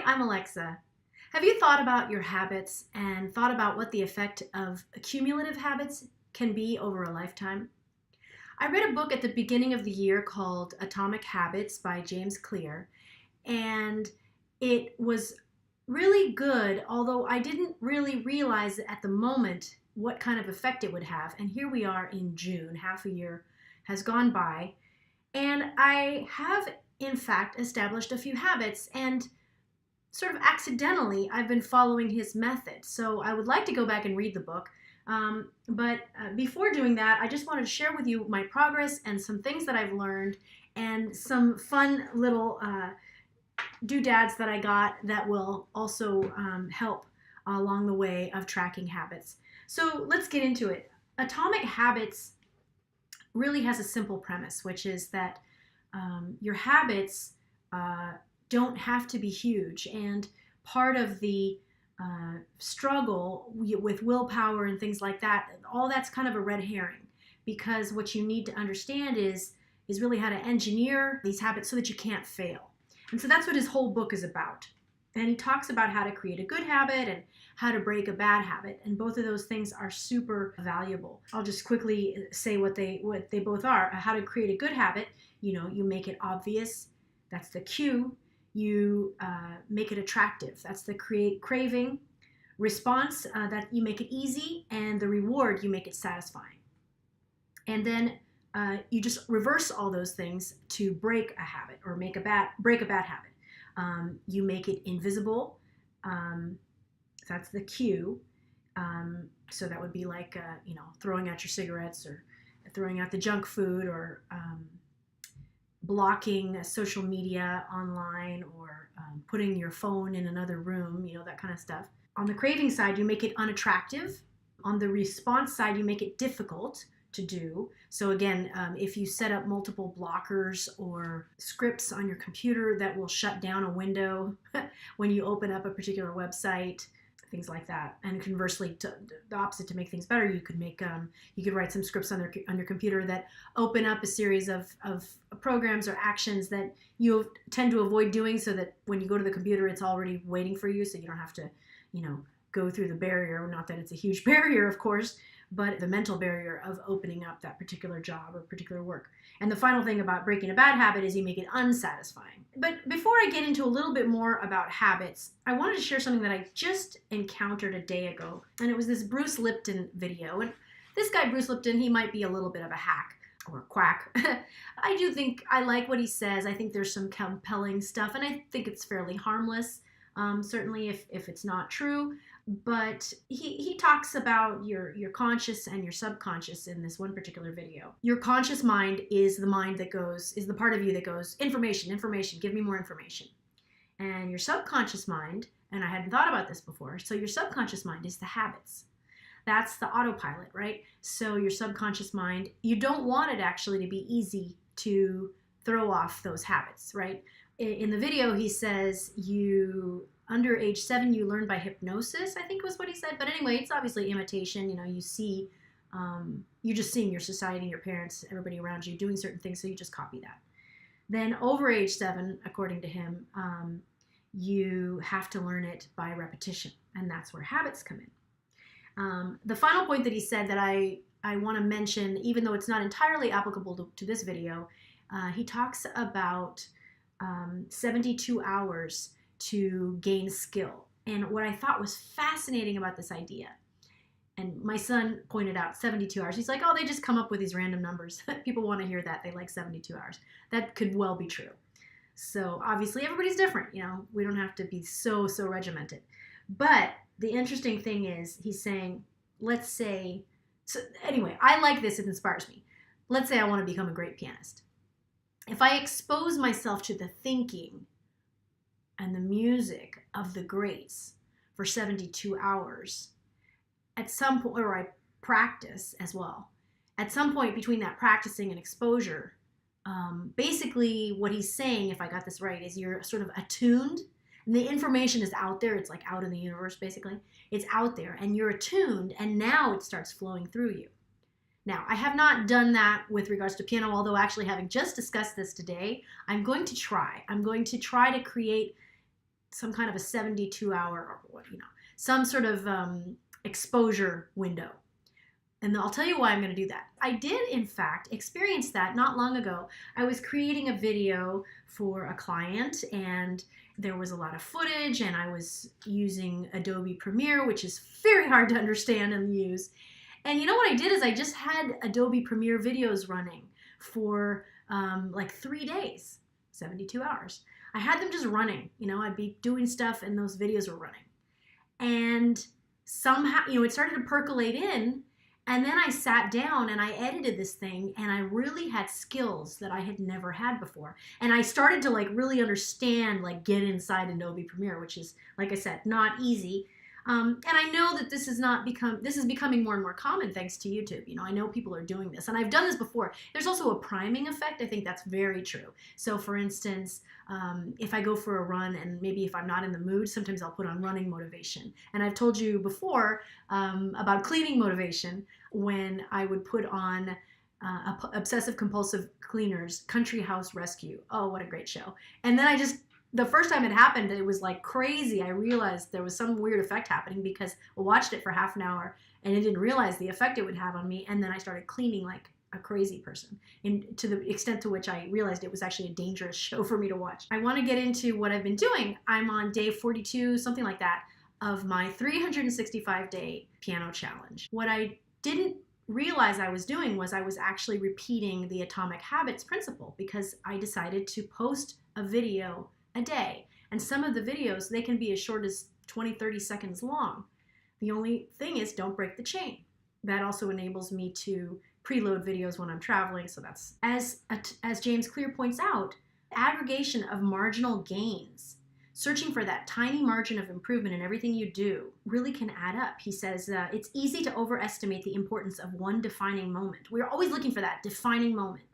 Hi, I'm Alexa. Have you thought about your habits and thought about what the effect of accumulative habits can be over a lifetime? I read a book at the beginning of the year called Atomic Habits by James Clear, and it was really good, although I didn't really realize at the moment what kind of effect it would have. And here we are in June, half a year has gone by, and I have, in fact, established a few habits. And sort of accidentally, I've been following his method. So I would like to go back and read the book. But before doing that, I just wanted to share with you my progress and some things that I've learned and some fun little doodads that I got that will also help along the way of tracking habits. So let's get into it. Atomic Habits really has a simple premise, which is that your habits don't have to be huge. And part of the struggle with willpower and things like that, all that's kind of a red herring, because what you need to understand is really how to engineer these habits so that you can't fail. And so that's what his whole book is about. And he talks about how to create a good habit and how to break a bad habit. And both of those things are super valuable. I'll just quickly say what they both are. How to create a good habit, you make it obvious. That's the cue. You make it attractive. That's the craving. Response, that you make it easy. And the reward, you make it satisfying. And then you just reverse all those things to break a habit or break a bad habit. You make it invisible. That's the cue. So that would be like, throwing out your cigarettes or throwing out the junk food or blocking social media online or putting your phone in another room, that kind of stuff. On the craving side, you make it unattractive. On the response side, you make it difficult to do. So again, if you set up multiple blockers or scripts on your computer that will shut down a window when you open up a particular website, things like that. And conversely, the opposite, to make things better, you could write some scripts on your computer that open up a series of programs or actions that you tend to avoid doing, so that when you go to the computer, it's already waiting for you, so you don't have to, go through the barrier. Not that it's a huge barrier, of course, but the mental barrier of opening up that particular job or particular work. And the final thing about breaking a bad habit is you make it unsatisfying. But before I get into a little bit more about habits, I wanted to share something that I just encountered a day ago. And it was this Bruce Lipton video. And this guy, Bruce Lipton, he might be a little bit of a hack or a quack. I do think I like what he says. I think there's some compelling stuff, and I think it's fairly harmless, certainly if it's not true. But he talks about your conscious and your subconscious in this one particular video. Your conscious mind is the part of you that goes, information, give me more information. And your subconscious mind, and I hadn't thought about this before, so your subconscious mind is the habits. That's the autopilot, right? So your subconscious mind, you don't want it actually to be easy to throw off those habits, right? In the video, he says under age 7, you learn by hypnosis, I think was what he said. But anyway, it's obviously imitation. You see, you're just seeing your society, your parents, everybody around you doing certain things, so you just copy that. Then over age 7, according to him, you have to learn it by repetition, and that's where habits come in. The final point that he said that I want to mention, even though it's not entirely applicable to this video, he talks about 72 hours to gain skill. And what I thought was fascinating about this idea, and my son pointed out 72 hours. He's like, oh, they just come up with these random numbers. People want to hear that. They like 72 hours. That could well be true. So obviously everybody's different. We don't have to be so regimented. But the interesting thing is he's saying, let's say, so anyway, I like this. It inspires me. Let's say I want to become a great pianist. If I expose myself to the thinking and the music of the greats for 72 hours, at some point, or I practice as well, at some point between that practicing and exposure, basically what he's saying, if I got this right, is you're sort of attuned, and the information is out there. It's like out in the universe, basically. It's out there, and you're attuned, and now it starts flowing through you. Now, I have not done that with regards to piano, although actually having just discussed this today, I'm going to try. I'm going to try to create some kind of a 72 hour, or some sort of exposure window. And I'll tell you why I'm going to do that. I did, in fact, experience that not long ago. I was creating a video for a client, and there was a lot of footage, and I was using Adobe Premiere, which is very hard to understand and use. And you know what I did is I just had Adobe Premiere videos running for like 3 days, 72 hours. I had them just running. I'd be doing stuff, and those videos were running. And somehow, it started to percolate in. And then I sat down and I edited this thing, and I really had skills that I had never had before. And I started to really understand, get inside Adobe Premiere, which is, like I said, not easy. And I know that this is becoming more and more common thanks to YouTube. I know people are doing this, and I've done this before. There's also a priming effect. I think that's very true. So for instance, if I go for a run, and maybe if I'm not in the mood, sometimes I'll put on running motivation. And I've told you before about cleaning motivation, when I would put on Obsessive Compulsive Cleaners Country House Rescue. Oh, what a great show. And then the first time it happened, it was like crazy. I realized there was some weird effect happening because I watched it for half an hour and I didn't realize the effect it would have on me. And then I started cleaning like a crazy person, and to the extent to which I realized it was actually a dangerous show for me to watch. I want to get into what I've been doing. I'm on day 42, something like that, of my 365-day piano challenge. What I didn't realize I was doing was I was actually repeating the Atomic Habits principle, because I decided to post a video a day. And some of the videos, they can be as short as 20, 30 seconds long. The only thing is, don't break the chain. That also enables me to preload videos when I'm traveling. So that's, as James Clear points out, aggregation of marginal gains, searching for that tiny margin of improvement in everything you do, really can add up. He says it's easy to overestimate the importance of one defining moment. We're always looking for that defining moment,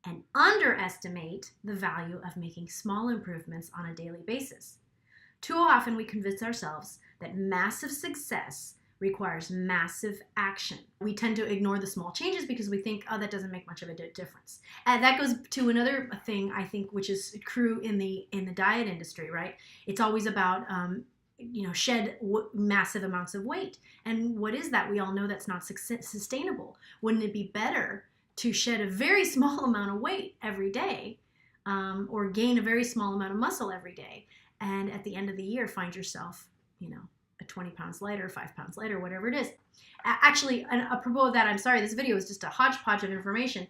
and underestimate the value of making small improvements on a daily basis. Too often we convince ourselves that massive success requires massive action. We tend to ignore the small changes because we think, oh, that doesn't make much of a difference. And that goes to another thing, I think, which is true in the diet industry, right? It's always about shed massive amounts of weight. And what is that? We all know that's not sustainable. Wouldn't it be better to shed a very small amount of weight every day, or gain a very small amount of muscle every day, and at the end of the year find yourself, 20 pounds lighter, 5 pounds lighter, whatever it is. Actually, apropos of that, I'm sorry, this video is just a hodgepodge of information.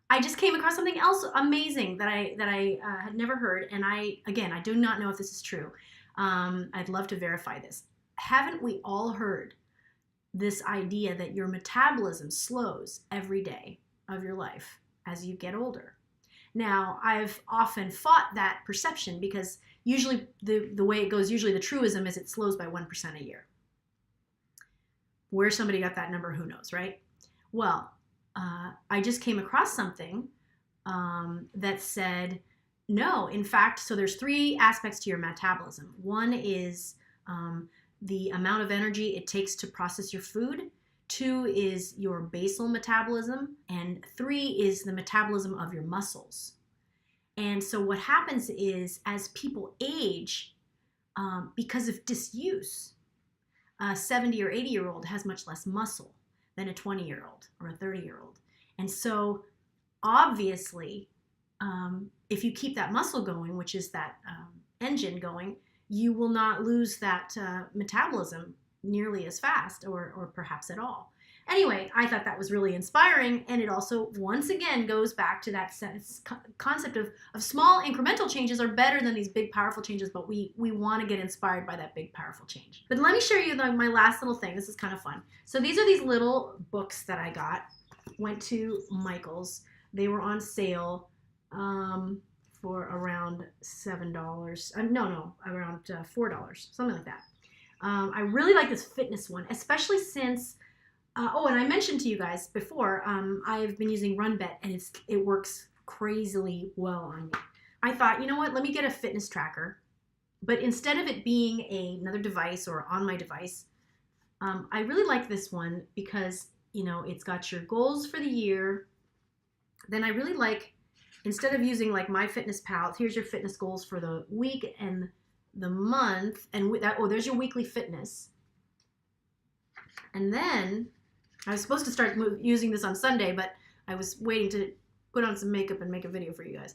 I just came across something else amazing that I had never heard, and I do not know if this is true. I'd love to verify this. Haven't we all heard this idea that your metabolism slows every day of your life as you get older? Now, I've often fought that perception, because usually the way it goes, usually the truism is it slows by 1% a year. Where somebody got that number, who knows, right? Well, I just came across something that said, no, in fact, so there's 3 aspects to your metabolism. One is the amount of energy it takes to process your food. 2 is your basal metabolism, and 3 is the metabolism of your muscles. And so what happens is, as people age, because of disuse, a 70 or 80-year-old has much less muscle than a 20-year-old or a 30-year-old. And so obviously, if you keep that muscle going, which is that engine going, you will not lose that metabolism nearly as fast, or perhaps at all. Anyway, I thought that was really inspiring, and it also once again goes back to that concept of small incremental changes are better than these big powerful changes, but we want to get inspired by that big powerful change. But let me show you my last little thing. This is kind of fun. So these are these little books that I got. Went to Michael's. They were on sale for around $7. Around $4, something like that. I really like this fitness one, especially since, and I mentioned to you guys before, I've been using RunBet, and it works crazily well on me. I thought, you know what, let me get a fitness tracker, but instead of it being another device or on my device, I really like this one because, it's got your goals for the year. Then I really like, instead of using like MyFitnessPal, here's your fitness goals for the week, and the month, and with that, oh, there's your weekly fitness. And then I was supposed to start using this on Sunday, but I was waiting to put on some makeup and make a video for you guys.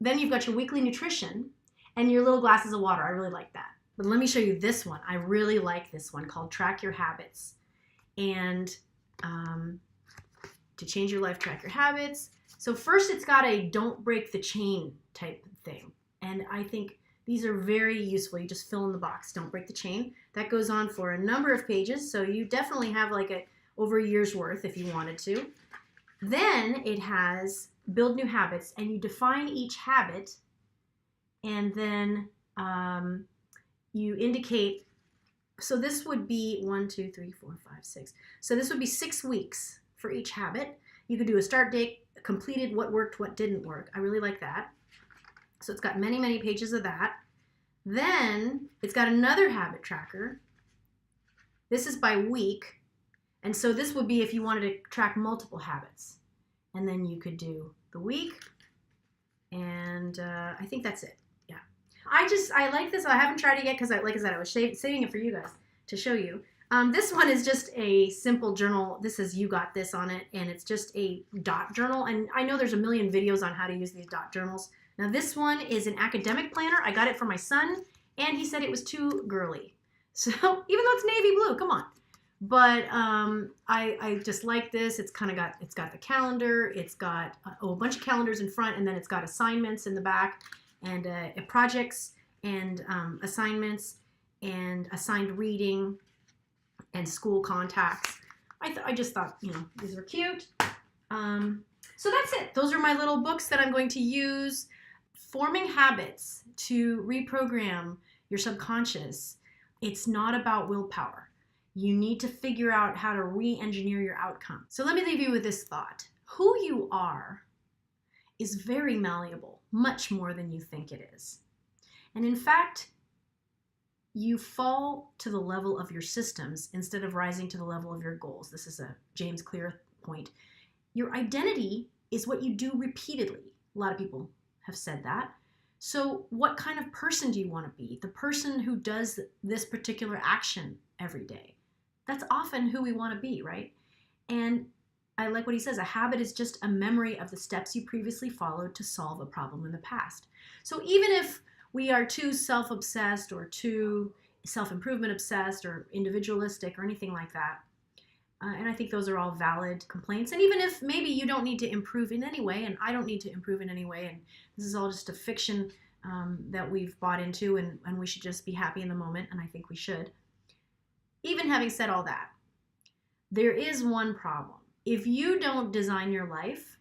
Then you've got your weekly nutrition and your little glasses of water. I really like that. But let me show you this one. I really like this one called Track Your Habits. And to change your life, track your habits. So first it's got a don't break the chain type thing. And I think these are very useful. You just fill in the box, don't break the chain. That goes on for a number of pages. So you definitely have like over a year's worth if you wanted to. Then it has build new habits, and you define each habit, and then you indicate, so this would be 1, 2, 3, 4, 5, 6. So this would be 6 weeks for each habit. You could do a start date, completed, what worked, what didn't work. I really like that. So it's got many, many pages of that. Then it's got another habit tracker. This is by week. And so this would be if you wanted to track multiple habits. And then you could do the week. And I think that's it. Yeah. I like this. I haven't tried it yet because, like I said, I was saving it for you guys to show you. This one is just a simple journal. This is You Got This on it. And it's just a dot journal. And I know there's a million videos on how to use these dot journals. Now this one is an academic planner. I got it for my son, and he said it was too girly. So even though it's navy blue, come on. But I just like this. It's got the calendar. It's got a bunch of calendars in front, and then it's got assignments in the back, and projects and assignments and assigned reading and school contacts. I just thought, these were cute. So that's it. Those are my little books that I'm going to use. Forming habits to reprogram your subconscious. It's not about willpower. You need to figure out how to re-engineer your outcome. So let me leave you with this thought. Who you are is very malleable, much more than you think it is. And in fact, you fall to the level of your systems instead of rising to the level of your goals. This is a James Clear point. Your identity is what you do repeatedly. A lot of people have said that. So what kind of person do you want to be? The person who does this particular action every day. That's often who we want to be, right? And I like what he says, a habit is just a memory of the steps you previously followed to solve a problem in the past. So even if we are too self-obsessed or too self-improvement obsessed or individualistic or anything like that, and I think those are all valid complaints. And even if maybe you don't need to improve in any way, and I don't need to improve in any way, and this is all just a fiction that we've bought into, and we should just be happy in the moment, and I think we should. Even having said all that, there is one problem. If you don't design your life,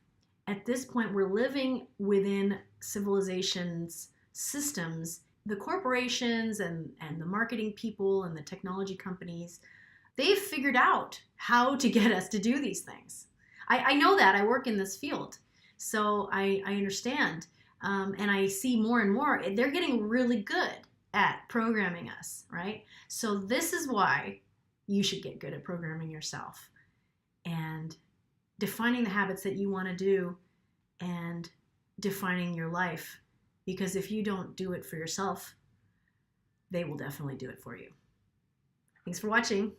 at this point we're living within civilization's systems. The corporations and the marketing people and the technology companies, they've figured out how to get us to do these things. I know that. I work in this field, so I understand. And I see more and more, they're getting really good at programming us, right? So this is why you should get good at programming yourself and defining the habits that you want to do and defining your life. Because if you don't do it for yourself, they will definitely do it for you. Thanks for watching.